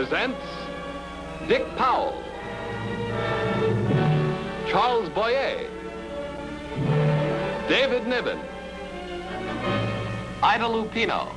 presents Dick Powell, Charles Boyer, David Niven, Ida Lupino.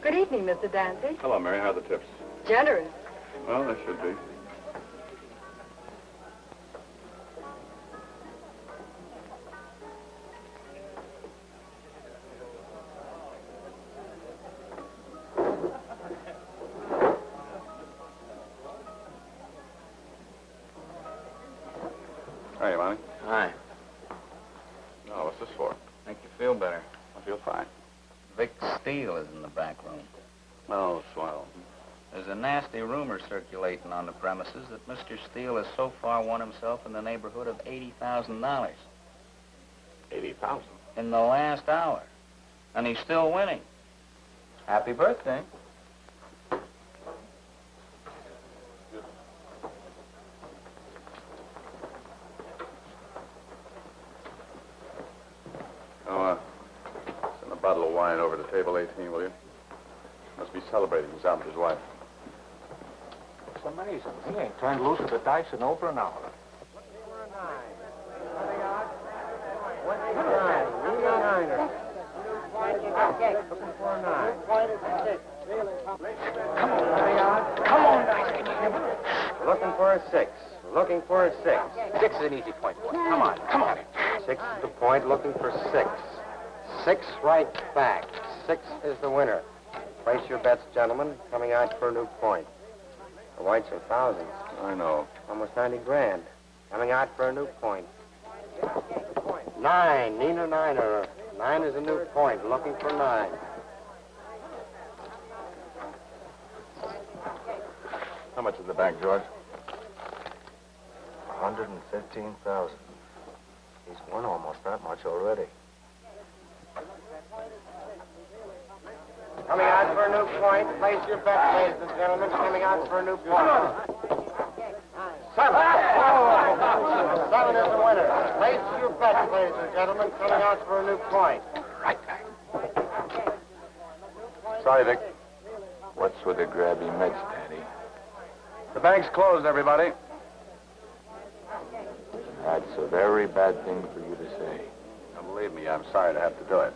Good evening, Mr. Dancy. Hello, Mary. How are the tips? Generous. Well, they should be. Hi, Monty. Hi. Oh, what's this for? Make you feel better. I feel fine. Vic Steele is in the back room. Oh, swell. There's a nasty rumor circulating on the premises that Mr. Steele has so far won himself in the neighborhood of $80,000 $80,000? in the last hour. And he's still winning. Happy birthday. Send a bottle of wine over to table 18, will you? Must be celebrating. He's out with his wife. It's amazing. He ain't turned loose with the dice in over an hour. Come on, looking for a 6. Looking for a 6. 6 is an easy point, boy. Come on, come on. 6 is the point, looking for 6. 6 right back. 6 is the winner. Place your bets, gentlemen. Coming out for a new point. The whites are thousands. I know. Almost 90 grand. Coming out for a new point. 9, Nina Niner. 9 is a new point, looking for 9. How much is the bank, George? 115,000. He's won almost that much already. Coming out for a new point. Place your bets, ladies and gentlemen. Coming out for a new point. 7. 7 is the winner. Place your bets, ladies and gentlemen. Coming out for a new point. Right back. Sorry, Dick. What's with the grabby meds, Daddy? The bank's closed, everybody. That's a very bad thing for you to say. Now, believe me, I'm sorry to have to do it.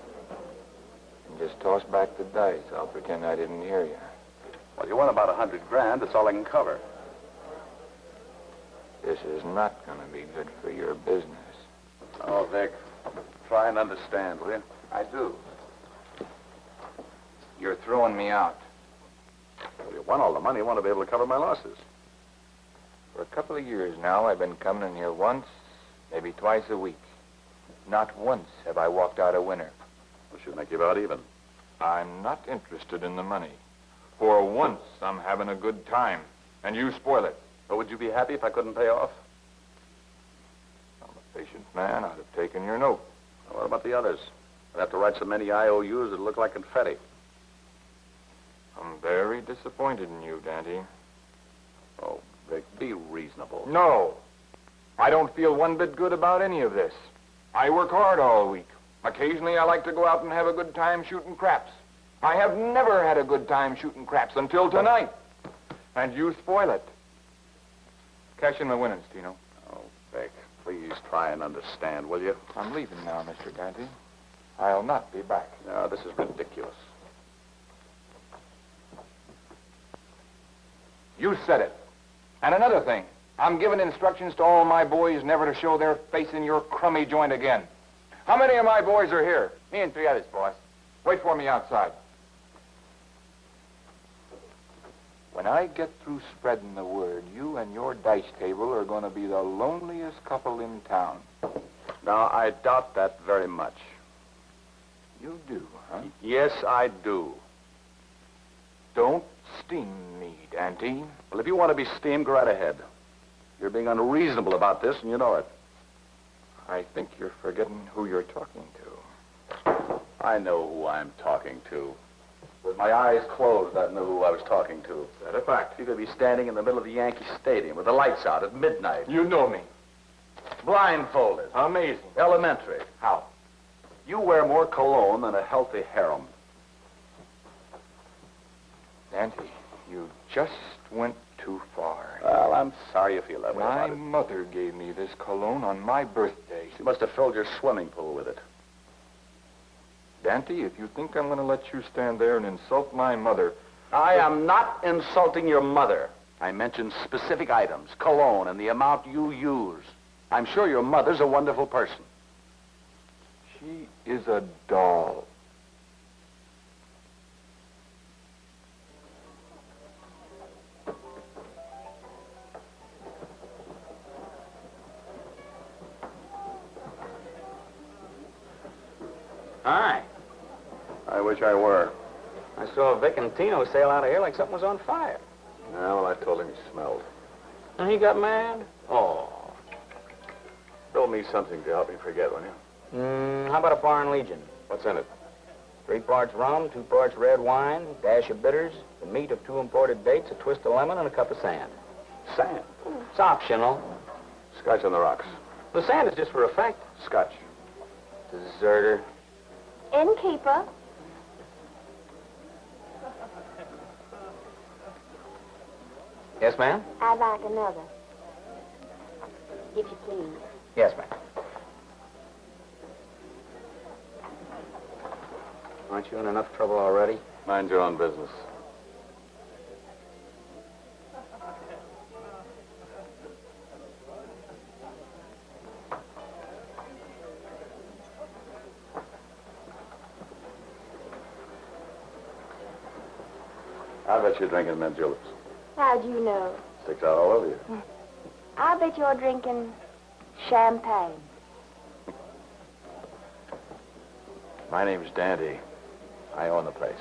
And just toss back the dice. I'll pretend I didn't hear you. Well, you won about 100 grand. That's all I can cover. This is not going to be good for your business. Oh, Vic, try and understand, will you? I do. You're throwing me out. Well, you won all the money. You want to be able to cover my losses. For a couple of years now, I've been coming in here once, maybe twice a week. Not once have I walked out a winner. We should make you about even. I'm not interested in the money. For once, I'm having a good time, and you spoil it. But would you be happy if I couldn't pay off? I'm a patient man. I'd have taken your note. Well, what about the others? I'd have to write so many IOUs it'd look like confetti. I'm very disappointed in you, Dante. Oh, Vic, be reasonable. No. I don't feel one bit good about any of this. I work hard all week. Occasionally, I like to go out and have a good time shooting craps. I have never had a good time shooting craps until tonight. And you spoil it. Cash in my winnings, Tino. Oh, Vic, please try and understand, will you? I'm leaving now, Mr. Dante. I'll not be back. No, this is ridiculous. You said it. And another thing, I'm giving instructions to all my boys never to show their face in your crummy joint again. How many of my boys are here? Me and 3 others, boss. Wait for me outside. When I get through spreading the word, you and your dice table are going to be the loneliest couple in town. Now, I doubt that very much. You do, huh? Yes, I do. Don't steam me, Dante. Well, if you want to be steamed, go right ahead. You're being unreasonable about this, and you know it. I think you're forgetting who you're talking to. I know who I'm talking to. With my eyes closed, I knew who I was talking to. Is that a fact? You could be standing in the middle of the Yankee Stadium with the lights out at midnight. You know me. Blindfolded. Amazing. Elementary. How? You wear more cologne than a healthy harem. Dante, you just went too far. Well, I'm sorry you feel that way My about it. mother gave me this cologne on my birthday. She must have filled your swimming pool with it. Dante, if you think I'm going to let you stand there and insult my mother... I am not insulting your mother. I mentioned specific items, cologne, and the amount you use. I'm sure your mother's a wonderful person. She is a doll. Hi. I wish I were. I saw Vic and Tino sail out of here like something was on fire. Yeah, well, I told him he smelled. And he got mad? Oh. Build me something to help me forget, will you? How about a Foreign Legion? What's in it? 3 parts rum, 2 parts red wine, dash of bitters, the meat of 2 imported dates, a twist of lemon, and a cup of sand. Sand. It's optional. Scotch on the rocks. The sand is just for effect. Scotch. Deserter. Innkeeper. Yes, ma'am? I'd like another. If you please. Yes, ma'am. Aren't you in enough trouble already? Mind your own business. I bet you're drinking mint juleps. How'd you know? Sticks out all over you. I bet you're drinking champagne. My name's Dandy. I own the place.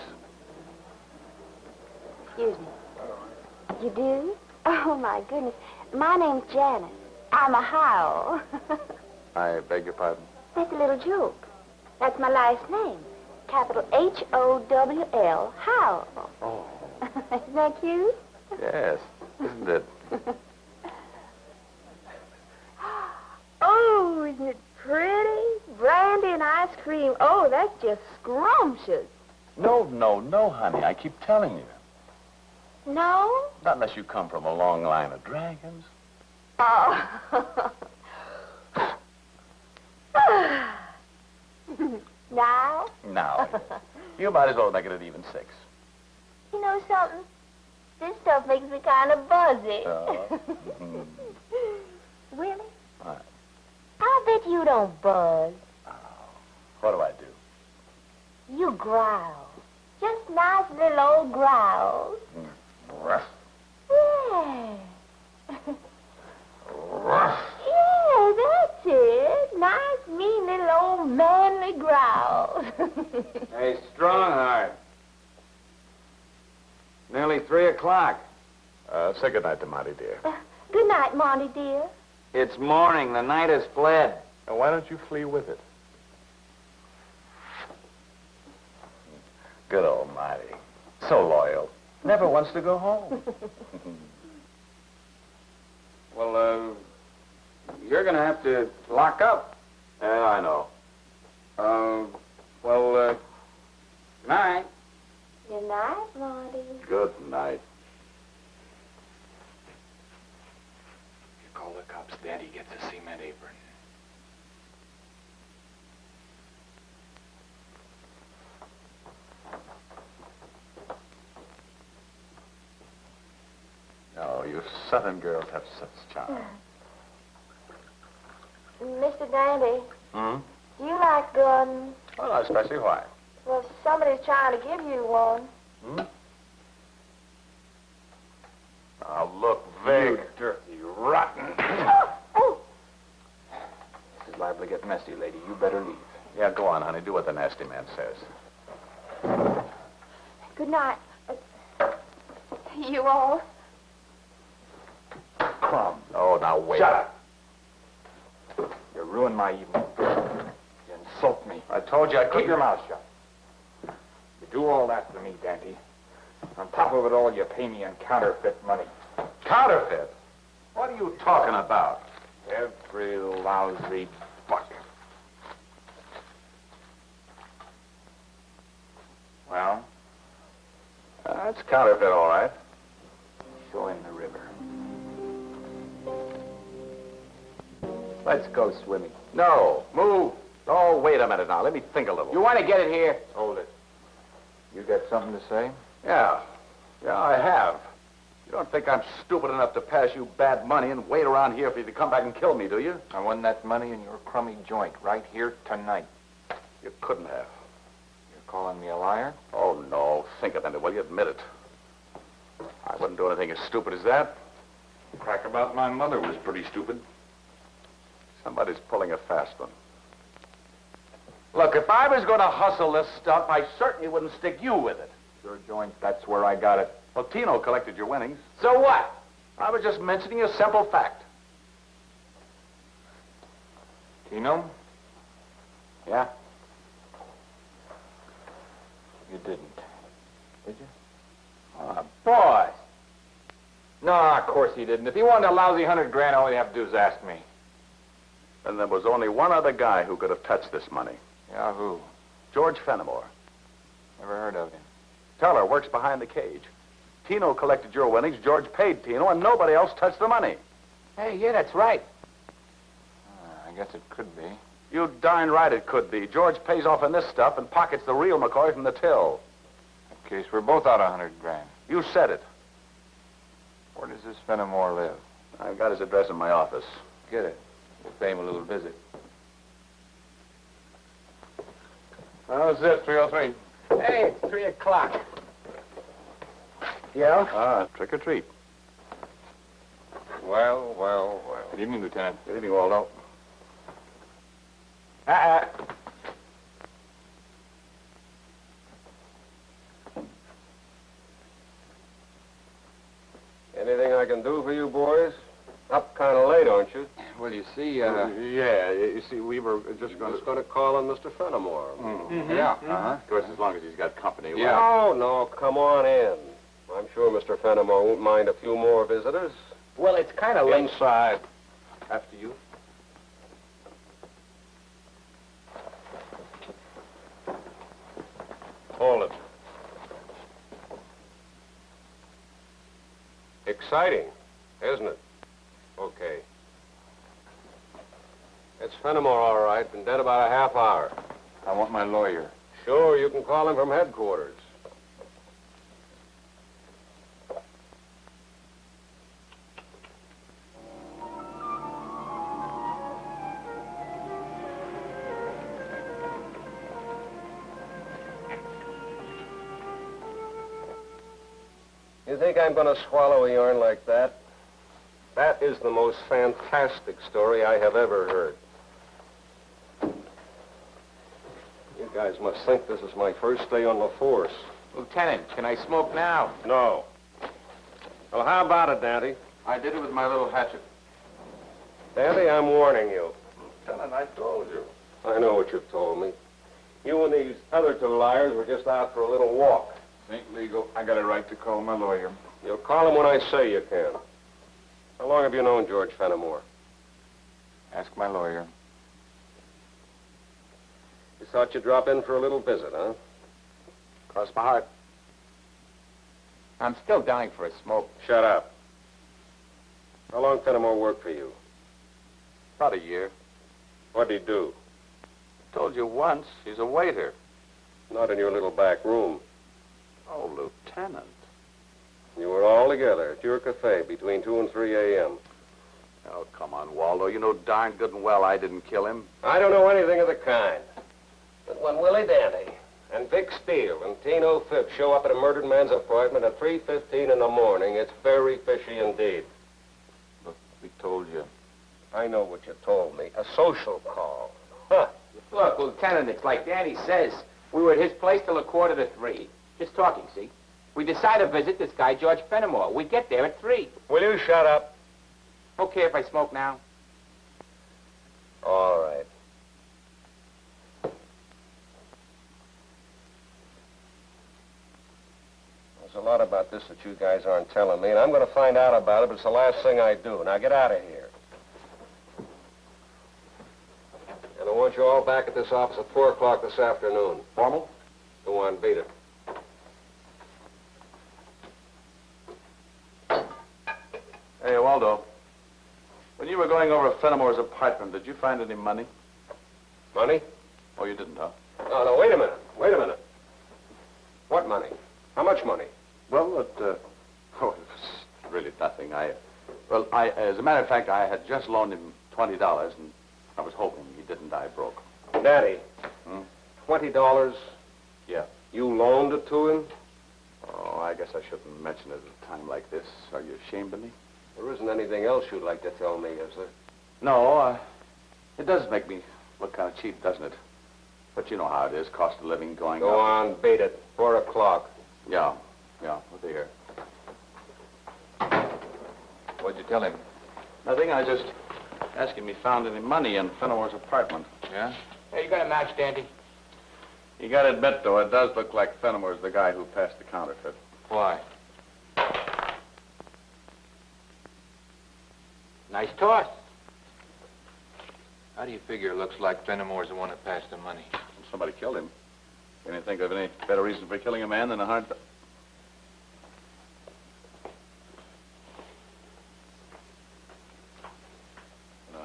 Excuse me. You do? Oh, my goodness. My name's Janice. I'm a Howell. I beg your pardon? That's a little joke. That's my last name. Capital H-O-W-L, Howell. Oh, Isn't that cute? yes. Isn't it? Oh, isn't it pretty? Brandy and ice cream. Oh, that's just scrumptious. No, honey. I keep telling you. No? Not unless you come from a long line of dragons. Oh. Now? Now, you might as well make it an even 6. You know something? This stuff makes me kind of buzzy. Willie? What? I bet you don't buzz. What do I do? You growl. Just nice little old growls. Ruff. Yeah. Ruff. Yeah, that's it. Nice, mean little old manly growls. Hey, Strongheart. Nearly 3 o'clock. Say goodnight to Monty, dear. Good night, Monty, dear. It's morning. The night has fled. Now, why don't you flee with it? Good old Monty. So loyal. Never wants to go home. Well, you're going to have to lock up. Yeah, I know. Good night. Good night, Monty. Good night. You call the cops. Daddy gets a cement apron. No, you Southern girls have such charm. Mr. Dandy, Hmm? do you like guns? Well, not especially why. Well, somebody's trying to give you one. Hmm? Now, look, Vic. You dirty, rotten. Oh! This is liable to get messy, lady. You better leave. Yeah, go on, honey. Do what the nasty man says. Good night. You won't? Crumb. Oh, now wait. Shut up. You ruined my evening. You insult me. I told you I couldn't... Keep your mouth shut. You do all that for me, Dante. On top of it all, you pay me in counterfeit money. Counterfeit? What are you talking about? Every lousy buck. Well? It's counterfeit, all right. Show him the river. Let's go swimming. No, move. Oh, wait a minute now. Let me think a little. You want to get it here? Hold it. You got something to say? Yeah. Yeah, I have. You don't think I'm stupid enough to pass you bad money and wait around here for you to come back and kill me, do you? I won that money in your crummy joint right here tonight. You couldn't have. You're calling me a liar? Oh, no. Think of it, will you? Admit it. I wouldn't do anything as stupid as that. Crack about my mother was pretty stupid. Somebody's pulling a fast one. Look, if I was going to hustle this stuff, I certainly wouldn't stick you with it. Your joint, that's where I got it. Well, Tino collected your winnings. So what? I was just mentioning a simple fact. Tino? Yeah? You didn't. Did you? Oh, boss. No, of course he didn't. If he wanted a lousy $100,000, all he'd have to do is ask me. And there was only one other guy who could have touched this money. Yeah, who? George Fenimore. Never heard of him. Teller works behind the cage. Tino collected your winnings, George paid Tino, and nobody else touched the money. Hey, yeah, that's right. I guess it could be. You darn right it could be. George pays off on this stuff and pockets the real McCoy from the till. In that case, we're both out $100,000. You said it. Where does this Fenimore live? I've got his address in my office. Get it. We'll pay him a little visit. How's it, 303? Hey, it's 3 o'clock. Yeah? Ah, trick or treat. Well. Good evening, Lieutenant. Good evening, Waldo. Anything I can do for you boys? Up kind of late, aren't you? Well, you see, Yeah, you see, we were just going Just going to call on Mr. Fenimore. Yeah, uh-huh. Of course, as long as he's got company. Yeah. No, come on in. I'm sure Mr. Fenimore won't mind a few more visitors. Well, it's kind of late. Inside. After you. Hold it. Exciting, isn't it? Okay. It's Fenimore, all right. Been dead about a half hour. I want my lawyer. Sure, you can call him from headquarters. You think I'm going to swallow a yarn like that? That is the most fantastic story I have ever heard. You guys must think this is my first day on the force. Lieutenant, can I smoke now? No. Well, how about it, Dante? I did it with my little hatchet. Dante, I'm warning you. Lieutenant, I told you. I know what you've told me. You and these other two liars were just out for a little walk. Ain't legal. I got a right to call my lawyer. You'll call him when I say you can. How long have you known George Fenimore? Ask my lawyer. You thought you'd drop in for a little visit, huh? Cross my heart. I'm still dying for a smoke. Shut up. How long Fenimore work for you? About a year. What'd he do? Told you once, he's a waiter. Not in your little back room. Oh, Lieutenant. You were all together at your cafe between 2 and 3 a.m. Oh, come on, Waldo. You know darn good and well I didn't kill him. I don't know anything of the kind. But when Willie Dandy and Vic Steele and Tino Phipps show up at a murdered man's apartment at 3:15 in the morning, it's very fishy indeed. Look, we told you. I know what you told me. A social call. Huh. Look, Lieutenant, it's like Danny says. We were at his place till 2:45. Just talking, see? We decide to visit this guy, George Fenimore. We get there at 3. Will you shut up? Okay if I smoke now? All right. There's a lot about this that you guys aren't telling me, and I'm going to find out about it, but it's the last thing I do. Now get out of here. And I want you all back at this office at 4 o'clock this afternoon. Formal? Go on, beat it. Hey, Waldo. When you were going over Fenimore's apartment, did you find any money? Money? Oh, you didn't, huh? No, wait a minute. Wait a minute. What money? How much money? Well, it was really nothing. As a matter of fact, I had just loaned him $20, and I was hoping he didn't die broke. Daddy. $20? Yeah. You loaned it to him? Oh, I guess I shouldn't mention it at a time like this. Are you ashamed of me? There isn't anything else you'd like to tell me, is there? No, it does make me look kind of cheap, doesn't it? But you know how it is, cost of living going up. Go on, beat it. 4 o'clock. Yeah, what do you hear? What'd you tell him? Nothing, I just asked him if he found any money in Fenimore's apartment. Yeah? Hey, you got a match, Dandy? You gotta admit, though, it does look like Fenimore's the guy who passed the counterfeit. Why? Nice toss. How do you figure it looks like Fenimore's the one that passed the money? Somebody killed him. Can you think of any better reason for killing a man than a hard...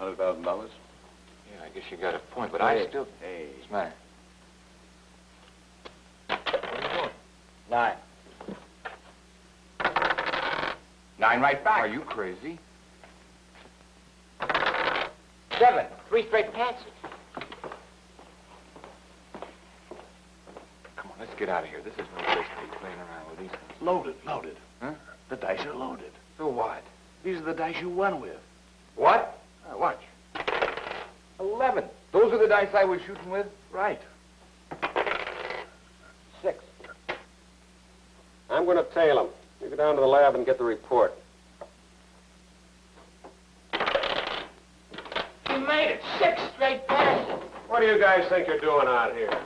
$100,000? Yeah, I guess you got a point, but I still... Hey. What's the matter? 9. 9 right back. Are you crazy? 7. 3 straight passes. Come on, let's get out of here. This is no place to be playing around with these things. Loaded. Huh? The dice are loaded. So what? These are the dice you won with. What? Watch. 11. Those are the dice I was shooting with? Right. 6. I'm going to tail him. You go down to the lab and get the report. You made it. 6 straight passes. What do you guys think you're doing out here?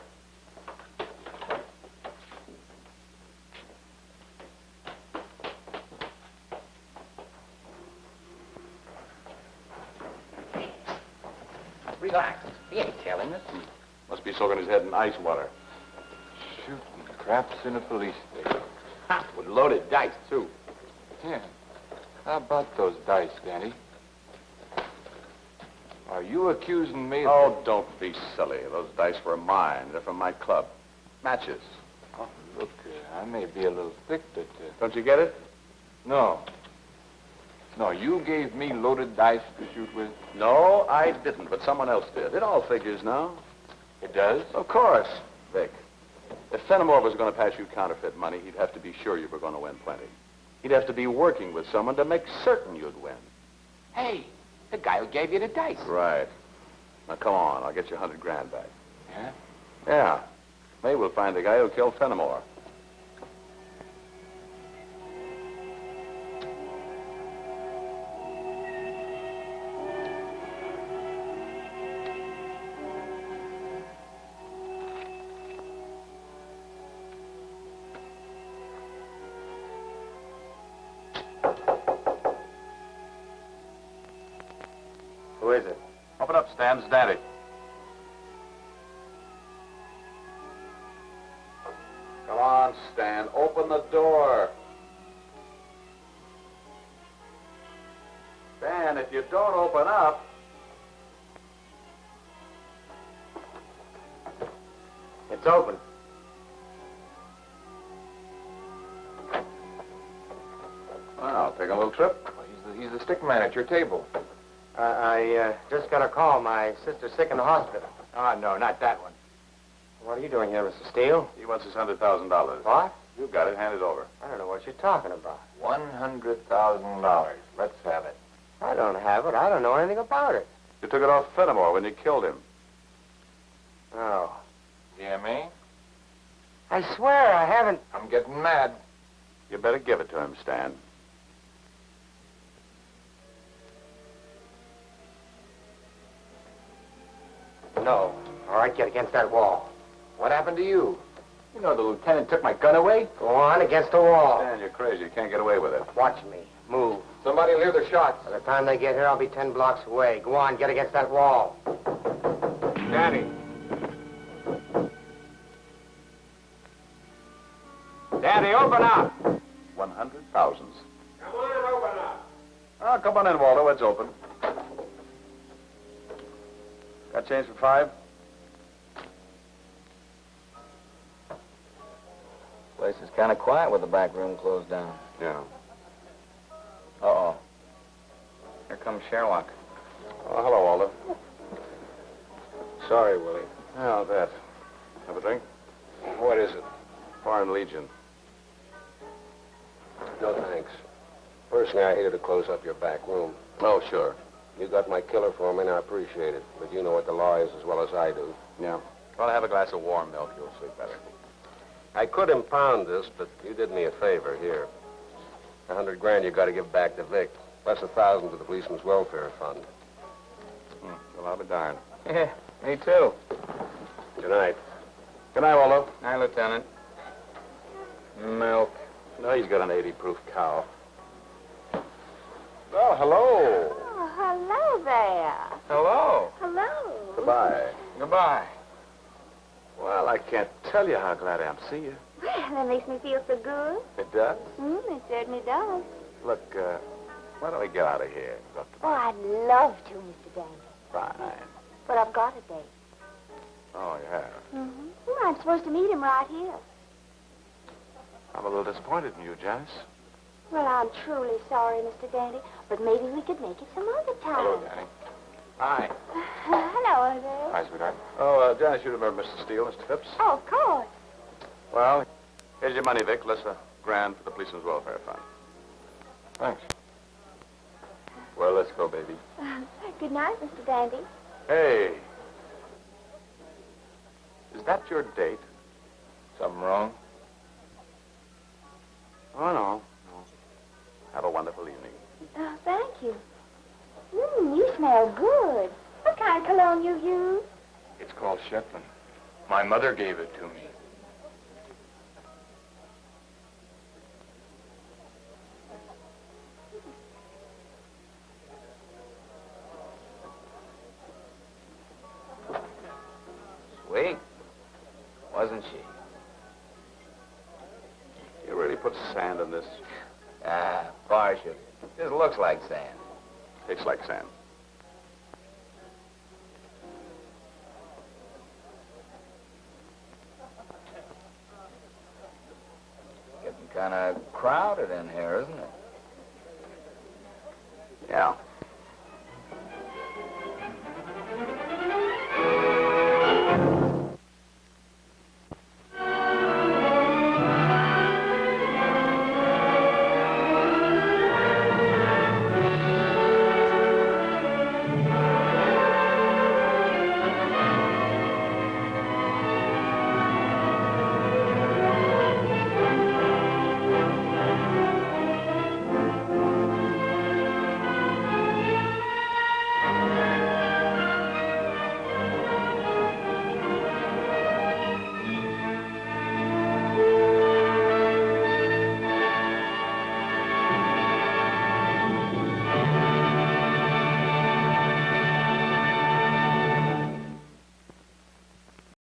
Relax. He ain't telling us. Must be soaking his head in ice water. Shooting craps in a police station. Ha, with loaded dice, too. Yeah. How about those dice, Danny? Are you accusing me of... Oh, don't be silly. Those dice were mine. They're from my club. Matches. Oh, look, I may be a little thick, but... Don't you get it? No. No, you gave me loaded dice to shoot with? No, I didn't, but someone else did. It all figures now. It does? Of course, Vic. If Fenimore was going to pass you counterfeit money, he'd have to be sure you were going to win plenty. He'd have to be working with someone to make certain you'd win. Hey, the guy who gave you the dice. Right. Now, come on. I'll get you $100 grand back. Yeah? Yeah. Maybe we'll find the guy who killed Fenimore. Who is it? Open up, Stan. It's Daddy. Come on, Stan. Open the door. Stan, if you don't open up... It's open. trip? He's the stick man at your table. I just got a call. My sister's sick in the hospital. Ah, no, not that one. What are you doing here, Mr. Steele? He wants his $100,000. What? You got it. Hand it over. I don't know what you're talking about. $100,000. Let's have it. I don't have it. I don't know anything about it. You took it off Fenimore when you killed him. Oh. DMA? I swear I haven't. I'm getting mad. You better give it to him, Stan. No. All right, get against that wall. What happened to you? You know the lieutenant took my gun away? Go on, against the wall. Stan, you're crazy. You can't get away with it. Watch me. Move. Somebody'll hear the shots. By the time they get here, I'll be 10 blocks away. Go on, get against that wall. Daddy. Daddy, open up. 100,000. Come on, open up. Oh, come on in, Waldo. It's open. Got change for 5? Place is kind of quiet with the back room closed down. Yeah. Uh-oh. Here comes Sherlock. Oh, hello, Waldo. Sorry, Willie. Oh, that. Have a drink? What is it? Foreign Legion. No, thanks. First thing I hear to close up your back room. Oh, sure. You got my killer for me, and I appreciate it. But you know what the law is as well as I do. Yeah. Well, have a glass of warm milk. You'll sleep better. I could impound this, but you did me a favor here. $100,000 you got to give back to Vic, plus $1,000 to the policeman's welfare fund. Well, I'll be darned. Yeah, me too. Good night. Good night, Waldo. Hi, Lieutenant. Milk. No, he's got an 80-proof cow. Well, hello. Oh, hello there. Hello. Hello. Goodbye. Goodbye. Well, I can't tell you how glad I am to see you. Well, that makes me feel so good. It does? It certainly does. Look, why don't we get out of here and go up to... Oh, I'd love to, Mr. Dandy. Fine. But I've got a date. Oh, you have? Mm-hmm. Well, I'm supposed to meet him right here. I'm a little disappointed in you, Janice. Well, I'm truly sorry, Mr. Dandy, but maybe we could make it some other time. Hello, Danny. Hi. Hello there. Hi, sweetheart. Oh, Janice, you remember Mr. Steele, Mr. Phipps? Oh, of course. Well, here's your money, Vic. Less $1,000 for the policeman's welfare fund. Thanks. Well, let's go, baby. Good night, Mr. Dandy. Hey. Is that your date? Something wrong? Oh, no. Have a wonderful evening. Oh, thank you. You smell good. What kind of cologne you use? It's called Shetland. My mother gave it to me. Sweet. Wasn't she? You really put sand in this? Ah, partial. Just looks like sand. Tastes like sand. Getting kind of crowded in here, isn't it? Yeah.